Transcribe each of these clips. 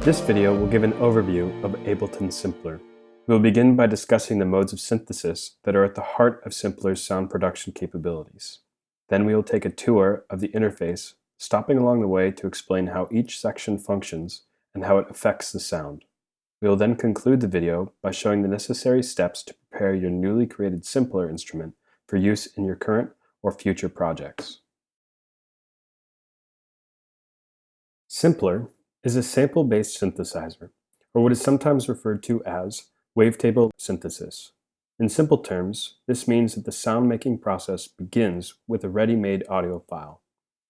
This video will give an overview of Ableton Simpler. We will begin by discussing the modes of synthesis that are at the heart of Simpler's sound production capabilities. Then we will take a tour of the interface, stopping along the way to explain how each section functions and how it affects the sound. We will then conclude the video by showing the necessary steps to prepare your newly created Simpler instrument for use in your current or future projects. Simpler is a sample-based synthesizer, or what is sometimes referred to as wavetable synthesis. In simple terms, this means that the sound-making process begins with a ready-made audio file.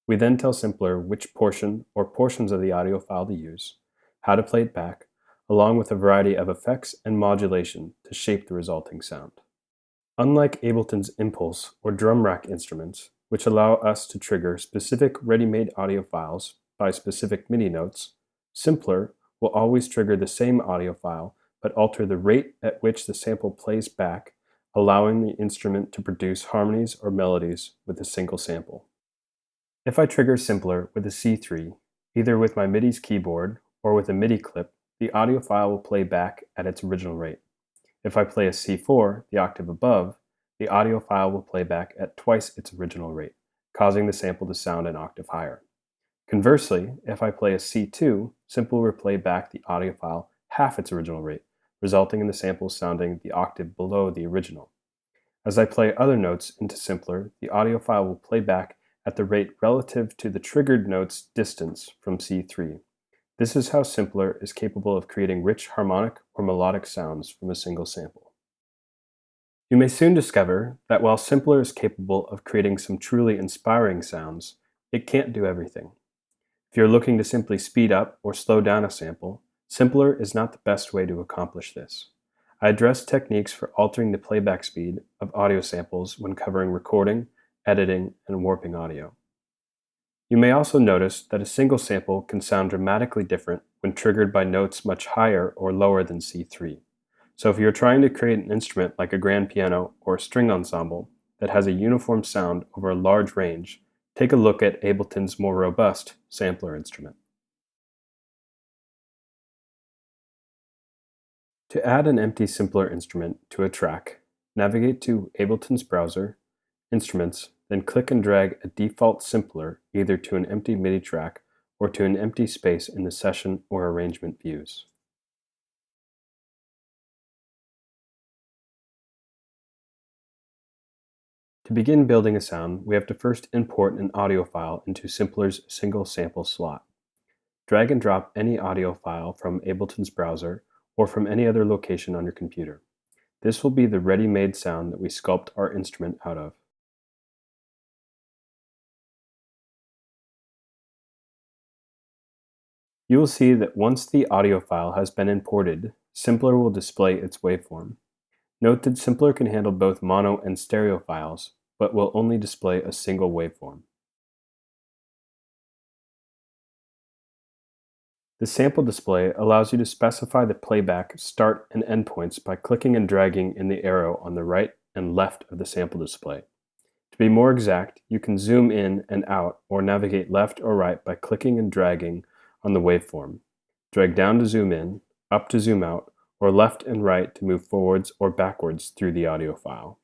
We then tell Simpler which portion or portions of the audio file to use, how to play it back, along with a variety of effects and modulation to shape the resulting sound. Unlike Ableton's Impulse or drum rack instruments, which allow us to trigger specific ready-made audio files by specific MIDI notes, Simpler will always trigger the same audio file but alter the rate at which the sample plays back, allowing the instrument to produce harmonies or melodies with a single sample. If I trigger Simpler with a C3, either with my MIDI's keyboard or with a MIDI clip, the audio file will play back at its original rate. If I play a C4, the octave above, the audio file will play back at twice its original rate, causing the sample to sound an octave higher. Conversely, if I play a C2, Simpler will play back the audio file half its original rate, resulting in the sample sounding the octave below the original. As I play other notes into Simpler, the audio file will play back at the rate relative to the triggered note's distance from C3. This is how Simpler is capable of creating rich harmonic or melodic sounds from a single sample. You may soon discover that while Simpler is capable of creating some truly inspiring sounds, it can't do everything. If you're looking to simply speed up or slow down a sample, Simpler is not the best way to accomplish this. I address techniques for altering the playback speed of audio samples when covering recording, editing, and warping audio. You may also notice that a single sample can sound dramatically different when triggered by notes much higher or lower than C3. So if you're trying to create an instrument like a grand piano or a string ensemble that has a uniform sound over a large range, take a look at Ableton's more robust sampler instrument. To add an empty Simpler instrument to a track, navigate to Ableton's browser, Instruments, then click and drag a default Simpler either to an empty MIDI track or to an empty space in the session or arrangement views. To begin building a sound, we have to first import an audio file into Simpler's single sample slot. Drag and drop any audio file from Ableton's browser or from any other location on your computer. This will be the ready-made sound that we sculpt our instrument out of. You will see that once the audio file has been imported, Simpler will display its waveform. Note that Simpler can handle both mono and stereo files, but will only display a single waveform. The sample display allows you to specify the playback start and end points by clicking and dragging in the arrow on the right and left of the sample display. To be more exact, you can zoom in and out or navigate left or right by clicking and dragging on the waveform. Drag down to zoom in, up to zoom out, or left and right to move forwards or backwards through the audio file.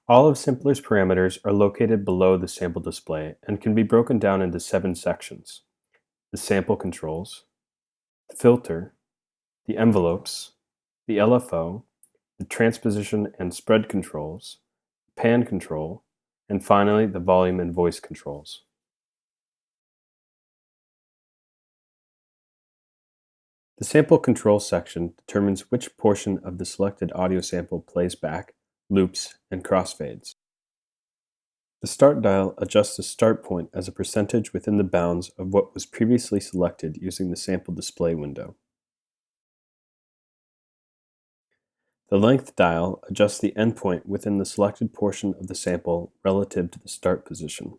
All of Simpler's parameters are located below the sample display and can be broken down into 7 sections: the sample controls, the filter, the envelopes, the LFO, the transposition and spread controls, pan control, and finally the volume and voice controls. The sample control section determines which portion of the selected audio sample plays back, loops, and crossfades. The start dial adjusts the start point as a percentage within the bounds of what was previously selected using the sample display window. The length dial adjusts the endpoint within the selected portion of the sample relative to the start position.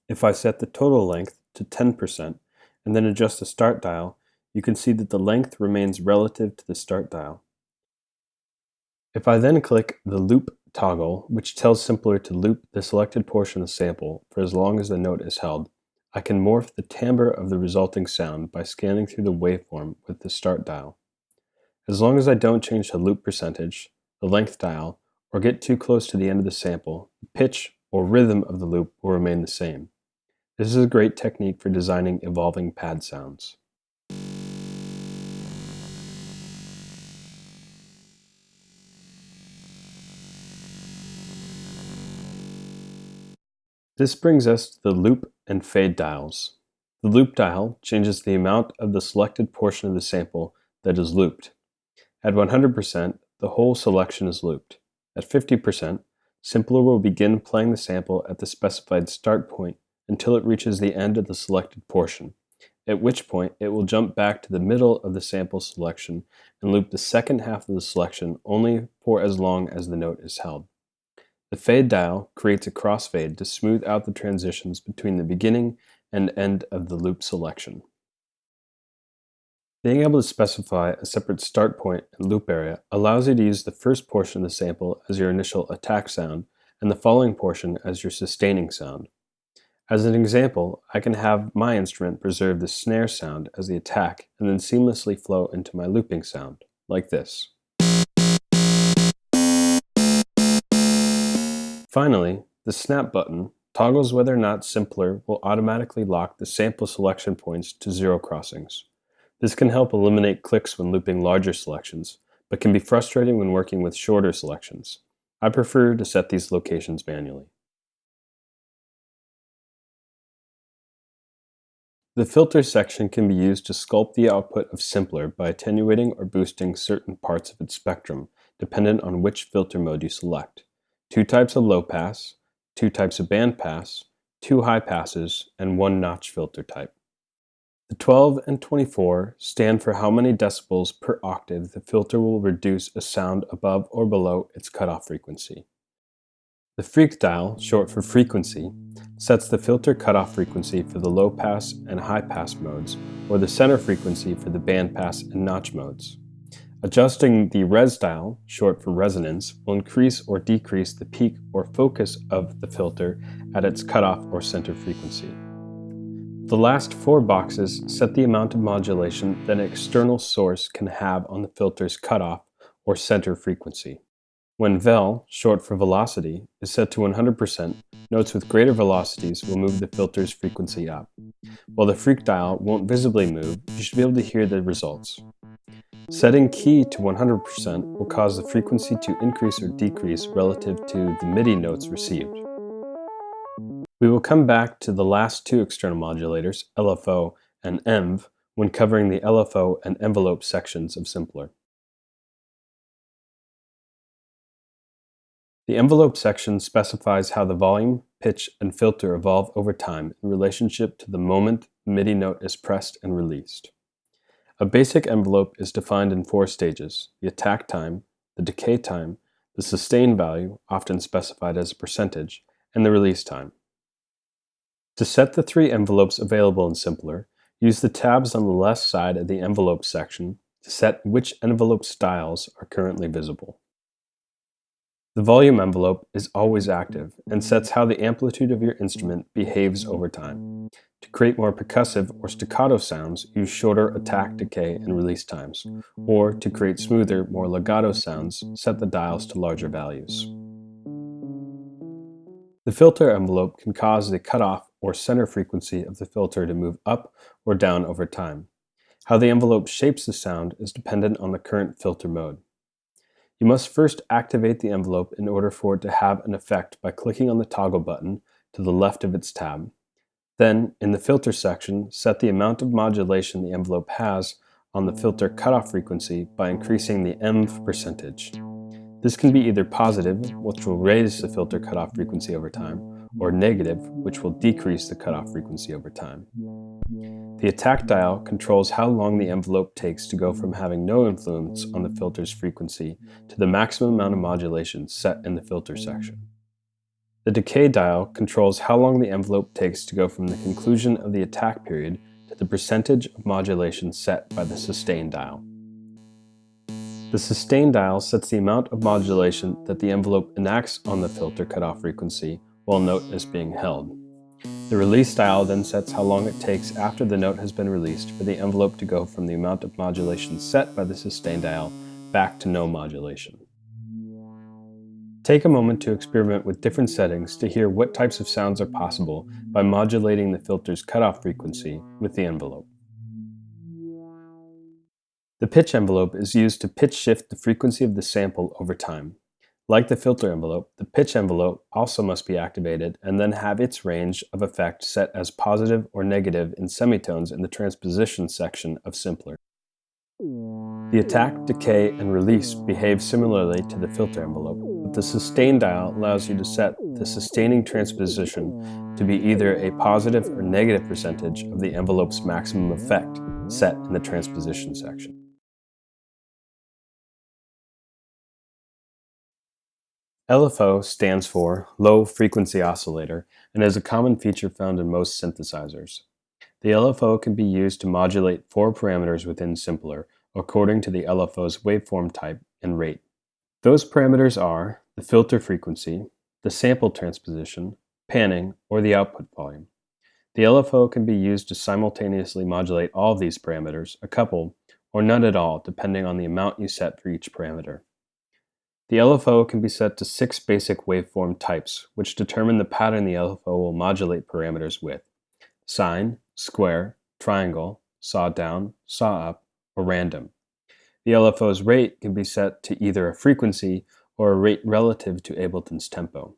If I set the total length to 10% and then adjust the start dial, you can see that the length remains relative to the start dial. If I then click the Loop toggle, which tells Simpler to loop the selected portion of the sample for as long as the note is held, I can morph the timbre of the resulting sound by scanning through the waveform with the start dial. As long as I don't change the loop percentage, the length dial, or get too close to the end of the sample, the pitch or rhythm of the loop will remain the same. This is a great technique for designing evolving pad sounds. This brings us to the loop and fade dials. The loop dial changes the amount of the selected portion of the sample that is looped. At 100%, the whole selection is looped. At 50%, Simpler will begin playing the sample at the specified start point until it reaches the end of the selected portion, at which point it will jump back to the middle of the sample selection and loop the second half of the selection only for as long as the note is held. The fade dial creates a crossfade to smooth out the transitions between the beginning and end of the loop selection. Being able to specify a separate start point and loop area allows you to use the first portion of the sample as your initial attack sound and the following portion as your sustaining sound. As an example, I can have my instrument preserve the snare sound as the attack and then seamlessly flow into my looping sound, like this. Finally, the snap button toggles whether or not Simpler will automatically lock the sample selection points to 0 crossings. This can help eliminate clicks when looping larger selections, but can be frustrating when working with shorter selections. I prefer to set these locations manually. The filter section can be used to sculpt the output of Simpler by attenuating or boosting certain parts of its spectrum, dependent on which filter mode you select. 2 types of low pass, 2 types of band pass, 2 high passes, and 1 notch filter type. The 12 and 24 stand for how many decibels per octave the filter will reduce a sound above or below its cutoff frequency. The freq dial, short for frequency, sets the filter cutoff frequency for the low pass and high pass modes, or the center frequency for the band pass and notch modes. Adjusting the res dial, short for resonance, will increase or decrease the peak or focus of the filter at its cutoff or center frequency. The last 4 boxes set the amount of modulation that an external source can have on the filter's cutoff or center frequency. When vel, short for velocity, is set to 100%, notes with greater velocities will move the filter's frequency up. While the freq dial won't visibly move, you should be able to hear the results. Setting key to 100% will cause the frequency to increase or decrease relative to the MIDI notes received. We will come back to the last 2 external modulators, LFO and ENV, when covering the LFO and envelope sections of Simpler. The envelope section specifies how the volume, pitch, and filter evolve over time in relationship to the moment the MIDI note is pressed and released. A basic envelope is defined in 4 stages: the attack time, the decay time, the sustain value, often specified as a percentage, and the release time. To set the 3 envelopes available in Simpler, use the tabs on the left side of the envelope section to set which envelope styles are currently visible. The volume envelope is always active and sets how the amplitude of your instrument behaves over time. To create more percussive or staccato sounds, use shorter attack, decay, and release times, or to create smoother, more legato sounds, set the dials to larger values. The filter envelope can cause the cutoff or center frequency of the filter to move up or down over time. How the envelope shapes the sound is dependent on the current filter mode. You must first activate the envelope in order for it to have an effect by clicking on the toggle button to the left of its tab. Then, in the filter section, set the amount of modulation the envelope has on the filter cutoff frequency by increasing the ENV percentage. This can be either positive, which will raise the filter cutoff frequency over time, or negative, which will decrease the cutoff frequency over time. The attack dial controls how long the envelope takes to go from having no influence on the filter's frequency to the maximum amount of modulation set in the filter section. The decay dial controls how long the envelope takes to go from the conclusion of the attack period to the percentage of modulation set by the sustain dial. The sustain dial sets the amount of modulation that the envelope enacts on the filter cutoff frequency while a note is being held. The release dial then sets how long it takes after the note has been released for the envelope to go from the amount of modulation set by the sustain dial back to no modulation. Take a moment to experiment with different settings to hear what types of sounds are possible by modulating the filter's cutoff frequency with the envelope. The pitch envelope is used to pitch shift the frequency of the sample over time. Like the filter envelope, the pitch envelope also must be activated and then have its range of effect set as positive or negative in semitones in the transposition section of Simpler. The attack, decay, and release behave similarly to the filter envelope, but the sustain dial allows you to set the sustaining transposition to be either a positive or negative percentage of the envelope's maximum effect set in the transposition section. LFO stands for Low Frequency Oscillator and is a common feature found in most synthesizers. The LFO can be used to modulate 4 parameters within Simpler according to the LFO's waveform type and rate. Those parameters are the filter frequency, the sample transposition, panning, or the output volume. The LFO can be used to simultaneously modulate all of these parameters, a couple, or none at all, depending on the amount you set for each parameter. The LFO can be set to 6 basic waveform types, which determine the pattern the LFO will modulate parameters with: sine, square, triangle, sawdown, saw-up, or random. The LFO's rate can be set to either a frequency or a rate relative to Ableton's tempo.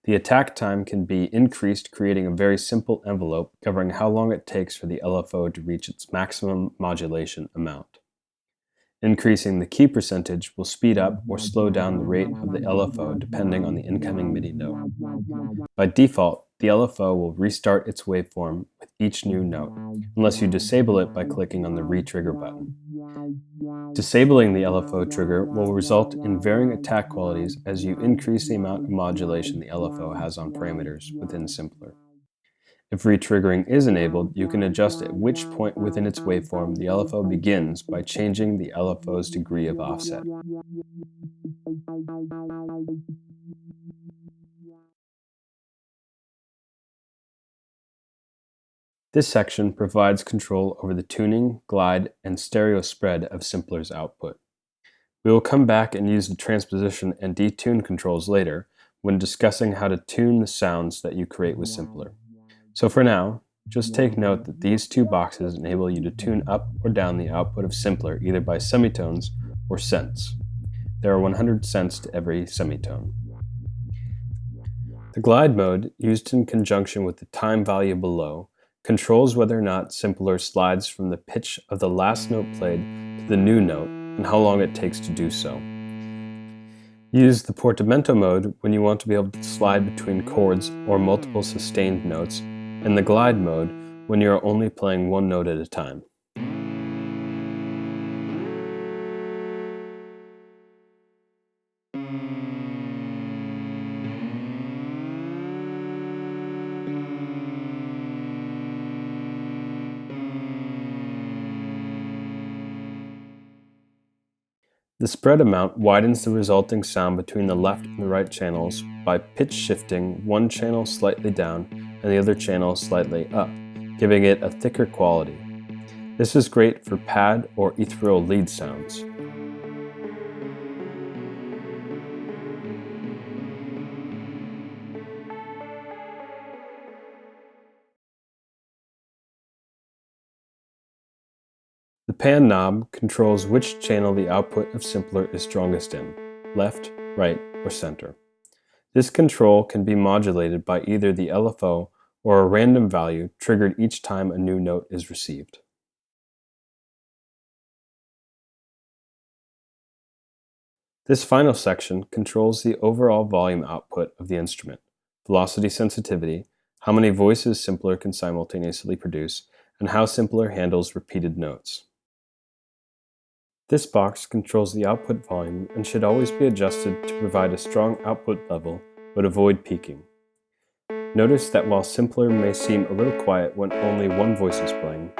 The attack time can be increased, creating a very simple envelope covering how long it takes for the LFO to reach its maximum modulation amount. Increasing the key percentage will speed up or slow down the rate of the LFO depending on the incoming MIDI note. By default, the LFO will restart its waveform with each new note, unless you disable it by clicking on the Retrigger button. Disabling the LFO trigger will result in varying attack qualities as you increase the amount of modulation the LFO has on parameters within Simpler. If retriggering is enabled, you can adjust at which point within its waveform the LFO begins by changing the LFO's degree of offset. This section provides control over the tuning, glide, and stereo spread of Simpler's output. We will come back and use the transposition and detune controls later when discussing how to tune the sounds that you create with Simpler. So for now, just take note that these 2 boxes enable you to tune up or down the output of Simpler either by semitones or cents. There are 100 cents to every semitone. The glide mode, used in conjunction with the time value below, controls whether or not Simpler slides from the pitch of the last note played to the new note and how long it takes to do so. Use the portamento mode when you want to be able to slide between chords or multiple sustained notes, and the glide mode when you are only playing one note at a time. The spread amount widens the resulting sound between the left and the right channels by pitch shifting one channel slightly down and the other channel slightly up, giving it a thicker quality. This is great for pad or ethereal lead sounds. The pan knob controls which channel the output of Simpler is strongest in, left, right, or center. This control can be modulated by either the LFO or a random value triggered each time a new note is received. This final section controls the overall volume output of the instrument, velocity sensitivity, how many voices Simpler can simultaneously produce, and how Simpler handles repeated notes. This box controls the output volume and should always be adjusted to provide a strong output level but avoid peaking. Notice that while Simpler may seem a little quiet when only one voice is playing,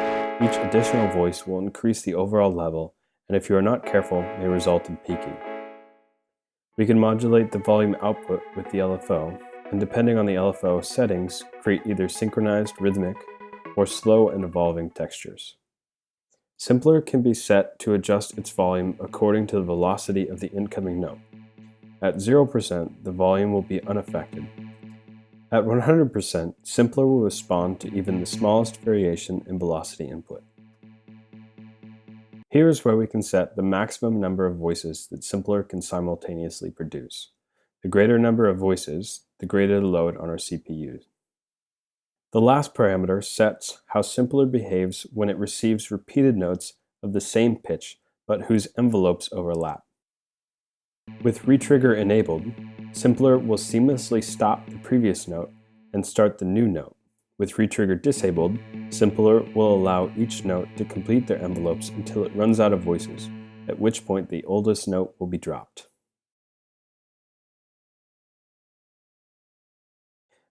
each additional voice will increase the overall level and if you are not careful, may result in peaking. We can modulate the volume output with the LFO, and depending on the LFO settings, create either synchronized, rhythmic, or slow and evolving textures. Simpler can be set to adjust its volume according to the velocity of the incoming note. At 0%, the volume will be unaffected. At 100%, Simpler will respond to even the smallest variation in velocity input. Here is where we can set the maximum number of voices that Simpler can simultaneously produce. The greater number of voices, the greater the load on our CPU. The last parameter sets how Simpler behaves when it receives repeated notes of the same pitch but whose envelopes overlap. With retrigger enabled, Simpler will seamlessly stop the previous note and start the new note. With retrigger disabled, Simpler will allow each note to complete their envelopes until it runs out of voices, at which point the oldest note will be dropped.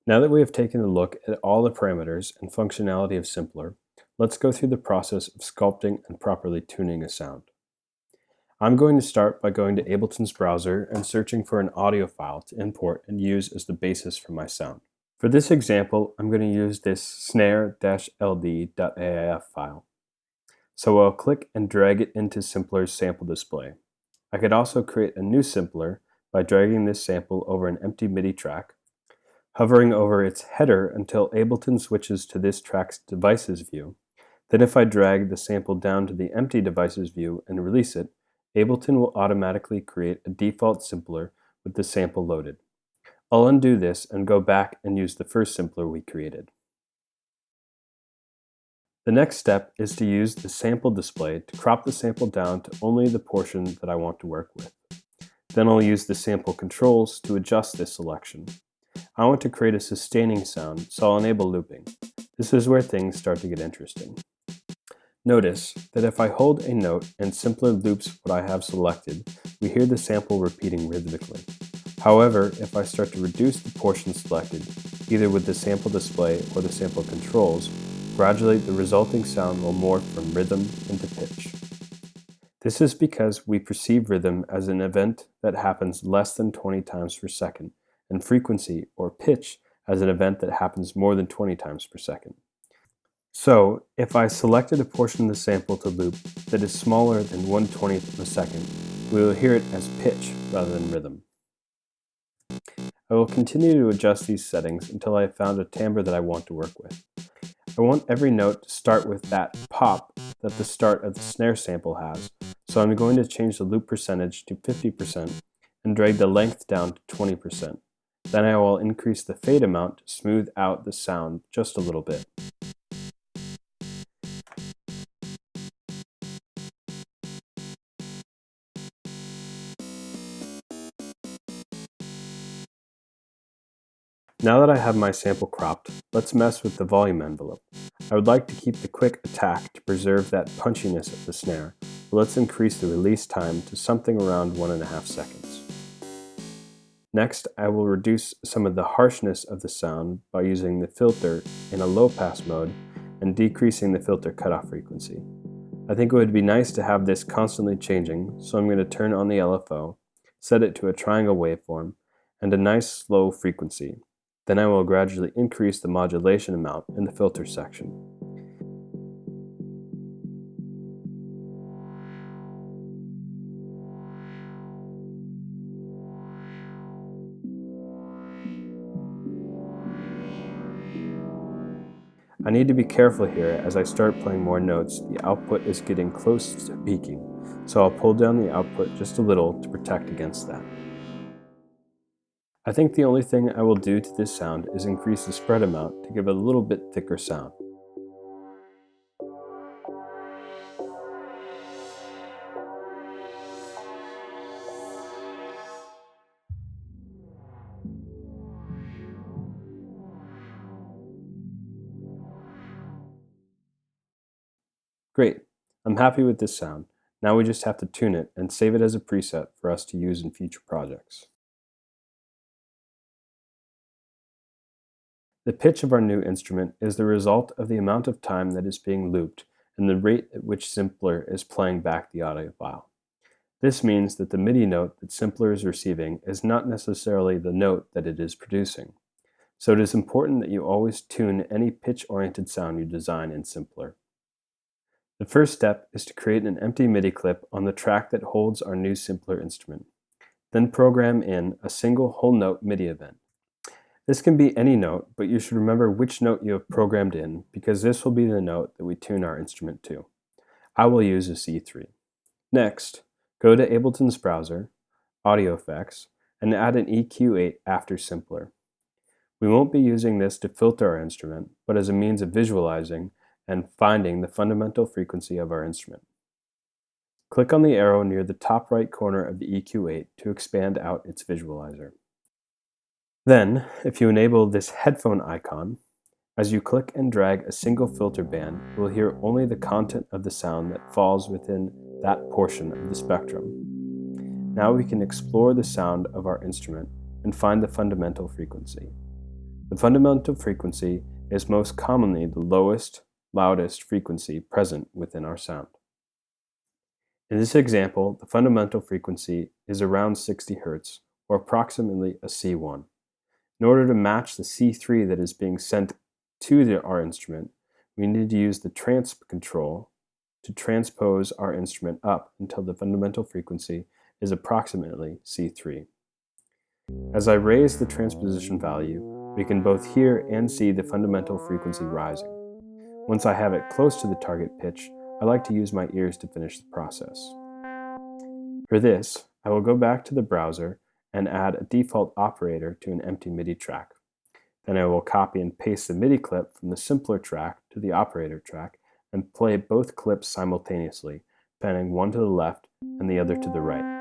Now that we have taken a look at all the parameters and functionality of Simpler, let's go through the process of sculpting and properly tuning a sound. I'm going to start by going to Ableton's browser and searching for an audio file to import and use as the basis for my sound. For this example, I'm going to use this snare-ld.aif file. So I'll click and drag it into Simpler's sample display. I could also create a new Simpler by dragging this sample over an empty MIDI track, hovering over its header until Ableton switches to this track's devices view. Then if I drag the sample down to the empty devices view and release it, Ableton will automatically create a default Simpler with the sample loaded. I'll undo this and go back and use the first Simpler we created. The next step is to use the sample display to crop the sample down to only the portion that I want to work with. Then I'll use the sample controls to adjust this selection. I want to create a sustaining sound, so I'll enable looping. This is where things start to get interesting. Notice that if I hold a note and Simpler loops what I have selected, we hear the sample repeating rhythmically. However, if I start to reduce the portion selected, either with the sample display or the sample controls, gradually the resulting sound will morph from rhythm into pitch. This is because we perceive rhythm as an event that happens less than 20 times per second, and frequency, or pitch, as an event that happens more than 20 times per second. So, if I selected a portion of the sample to loop that is smaller than 1/20th of a second, we will hear it as pitch rather than rhythm. I will continue to adjust these settings until I have found a timbre that I want to work with. I want every note to start with that pop that the start of the snare sample has, so I'm going to change the loop percentage to 50% and drag the length down to 20%. Then I will increase the fade amount to smooth out the sound just a little bit. Now that I have my sample cropped, let's mess with the volume envelope. I would like to keep the quick attack to preserve that punchiness of the snare, but let's increase the release time to something around 1.5 seconds. Next, I will reduce some of the harshness of the sound by using the filter in a low-pass mode and decreasing the filter cutoff frequency. I think it would be nice to have this constantly changing, so I'm going to turn on the LFO, set it to a triangle waveform, and a nice slow frequency. Then I will gradually increase the modulation amount in the filter section. I need to be careful here. As I start playing more notes, the output is getting close to peaking, so I'll pull down the output just a little to protect against that. I think the only thing I will do to this sound is increase the spread amount to give it a little bit thicker sound. Great, I'm happy with this sound. Now we just have to tune it and save it as a preset for us to use in future projects. The pitch of our new instrument is the result of the amount of time that is being looped and the rate at which Simpler is playing back the audio file. This means that the MIDI note that Simpler is receiving is not necessarily the note that it is producing. So it is important that you always tune any pitch-oriented sound you design in Simpler. The first step is to create an empty MIDI clip on the track that holds our new Simpler instrument. Then program in a single whole note MIDI event. This can be any note, but you should remember which note you have programmed in because this will be the note that we tune our instrument to. I will use a C3. Next, go to Ableton's browser, Audio Effects, and add an EQ8 after Simpler. We won't be using this to filter our instrument, but as a means of visualizing and finding the fundamental frequency of our instrument. Click on the arrow near the top right corner of the EQ8 to expand out its visualizer. Then, if you enable this headphone icon, as you click and drag a single filter band, you will hear only the content of the sound that falls within that portion of the spectrum. Now we can explore the sound of our instrument and find the fundamental frequency. The fundamental frequency is most commonly the lowest, loudest frequency present within our sound. In this example, the fundamental frequency is around 60 Hz, or approximately a C1. In order to match the C3 that is being sent to our instrument, we need to use the transp control to transpose our instrument up until the fundamental frequency is approximately C3. As I raise the transposition value, we can both hear and see the fundamental frequency rising. Once I have it close to the target pitch, I like to use my ears to finish the process. For this, I will go back to the browser and add a default operator to an empty MIDI track. Then I will copy and paste the MIDI clip from the Simpler track to the operator track and play both clips simultaneously, panning one to the left and the other to the right.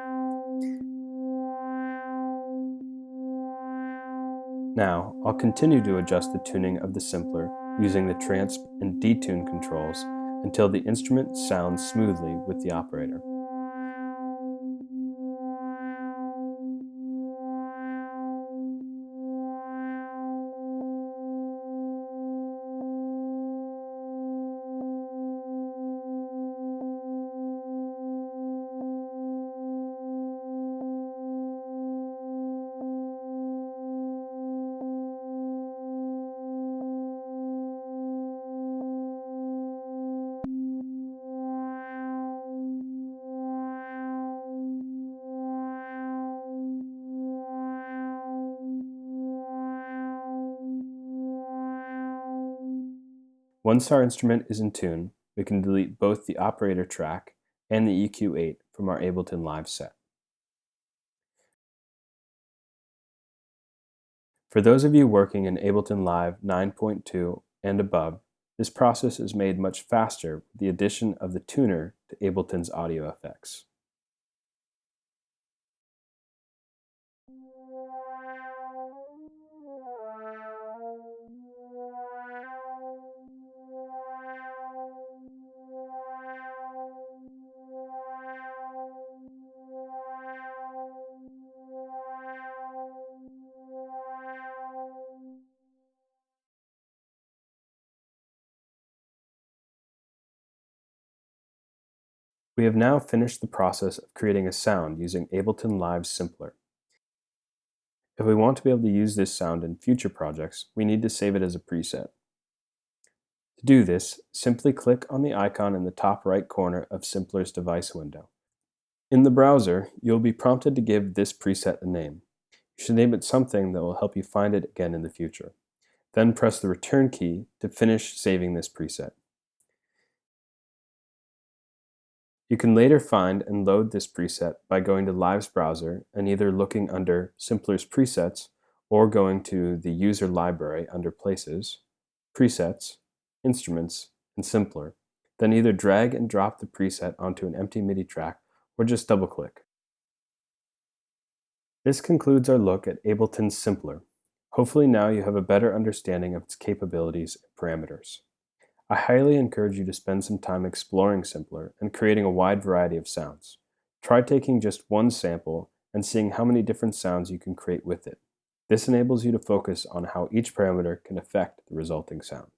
Now, I'll continue to adjust the tuning of the Simpler using the transp and detune controls until the instrument sounds smoothly with the operator. Once our instrument is in tune, we can delete both the operator track and the EQ8 from our Ableton Live set. For those of you working in Ableton Live 9.2 and above, this process is made much faster with the addition of the tuner to Ableton's audio effects. We have now finished the process of creating a sound using Ableton Live Simpler. If we want to be able to use this sound in future projects, we need to save it as a preset. To do this, simply click on the icon in the top right corner of Simpler's device window. In the browser, you'll be prompted to give this preset a name. You should name it something that will help you find it again in the future. Then press the return key to finish saving this preset. You can later find and load this preset by going to Live's browser and either looking under Simpler's presets or going to the user library under Places, Presets, Instruments, and Simpler. Then either drag and drop the preset onto an empty MIDI track or just double-click. This concludes our look at Ableton's Simpler. Hopefully now you have a better understanding of its capabilities and parameters. I highly encourage you to spend some time exploring Simpler and creating a wide variety of sounds. Try taking just one sample and seeing how many different sounds you can create with it. This enables you to focus on how each parameter can affect the resulting sound.